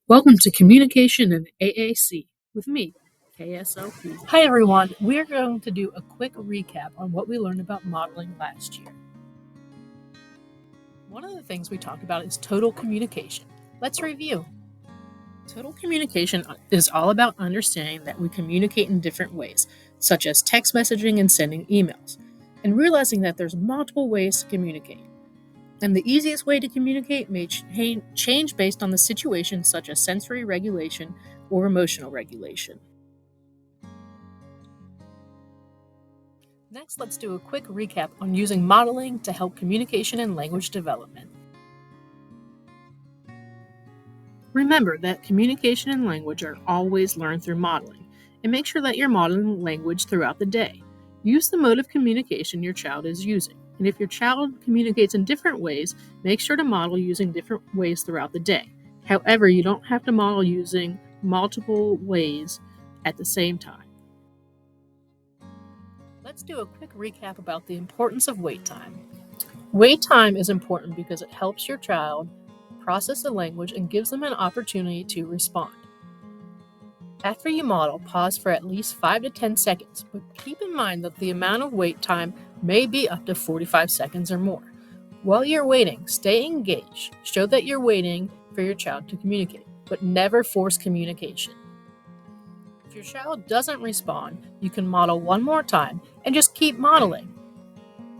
Welcome to Communication in AAC with me, KSLP. Hi everyone, we're going to do a quick recap on what we learned about modeling last year. One of the things we talked about is total communication. Let's review. Total communication is all about understanding that we communicate in different ways, such as text messaging and sending emails, and realizing that there's multiple ways to communicate. And the easiest way to communicate may change based on the situation, such as sensory regulation or emotional regulation. Next, let's do a quick recap on using modeling to help communication and language development. Remember that communication and language are always learned through modeling, and make sure that you're modeling language throughout the day. Use the mode of communication your child is using. And if your child communicates in different ways, make sure to model using different ways throughout the day. However, you don't have to model using multiple ways at the same time. Let's do a quick recap about the importance of wait time. Wait time is important because it helps your child process the language and gives them an opportunity to respond. After you model, pause for at least 5 to 10 seconds, but keep in mind that the amount of wait time may be up to 45 seconds or more. While you're waiting, stay engaged. Show that you're waiting for your child to communicate, but never force communication. If your child doesn't respond, you can model one more time and just keep modeling.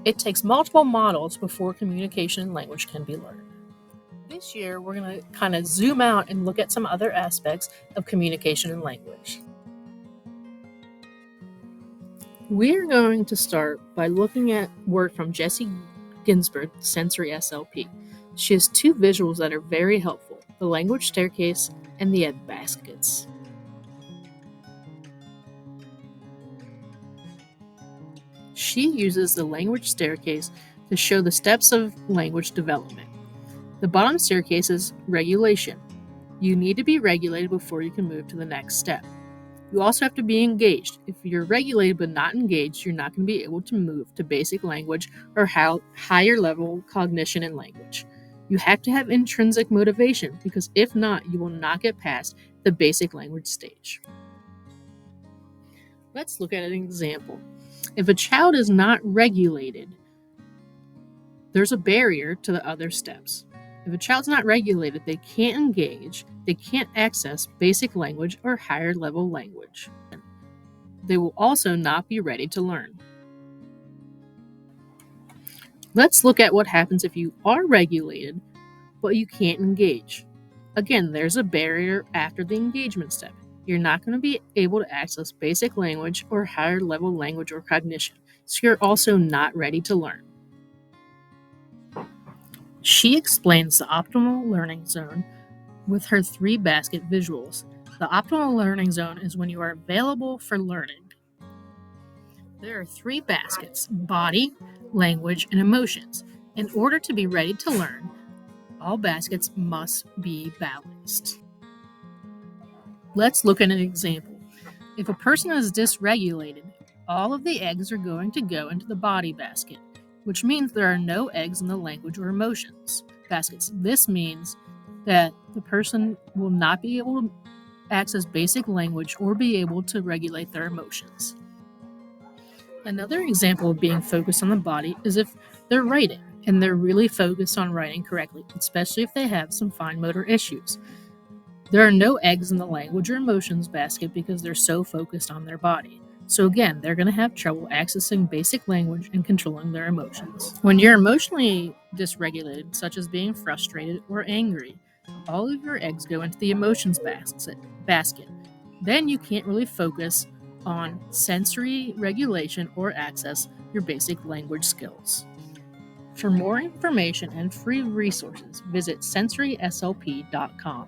It takes multiple models before communication and language can be learned. This year, we're going to kind of zoom out and look at some other aspects of communication and language. We're going to start by looking at work from Jessie Ginsburg, Sensory SLP. She has two visuals that are very helpful, the language staircase and the egg baskets. She uses the language staircase to show the steps of language development. The bottom staircase is regulation. You need to be regulated before you can move to the next step. You also have to be engaged. If you're regulated but not engaged, you're not going to be able to move to basic language or higher level cognition and language. You have to have intrinsic motivation because if not, you will not get past the basic language stage. Let's look at an example. If a child is not regulated, there's a barrier to the other steps. If a child's not regulated, they can't engage, they can't access basic language or higher level language. They will also not be ready to learn. Let's look at what happens if you are regulated, but you can't engage. Again, there's a barrier after the engagement step. You're not going to be able to access basic language or higher level language or cognition, so you're also not ready to learn. She explains the optimal learning zone with her 3 basket visuals. The optimal learning zone is when you are available for learning. There are 3 baskets: body, language, and emotions. In order to be ready to learn, all baskets must be balanced. Let's look at an example. If a person is dysregulated, all of the eggs are going to go into the body basket, which means there are no eggs in the language or emotions baskets. This means that the person will not be able to access basic language or be able to regulate their emotions. Another example of being focused on the body is if they're writing and they're really focused on writing correctly, especially if they have some fine motor issues. There are no eggs in the language or emotions basket because they're so focused on their body. So again, they're going to have trouble accessing basic language and controlling their emotions. When you're emotionally dysregulated, such as being frustrated or angry, all of your eggs go into the emotions basket. Then you can't really focus on sensory regulation or access your basic language skills. For more information and free resources, visit sensoryslp.com.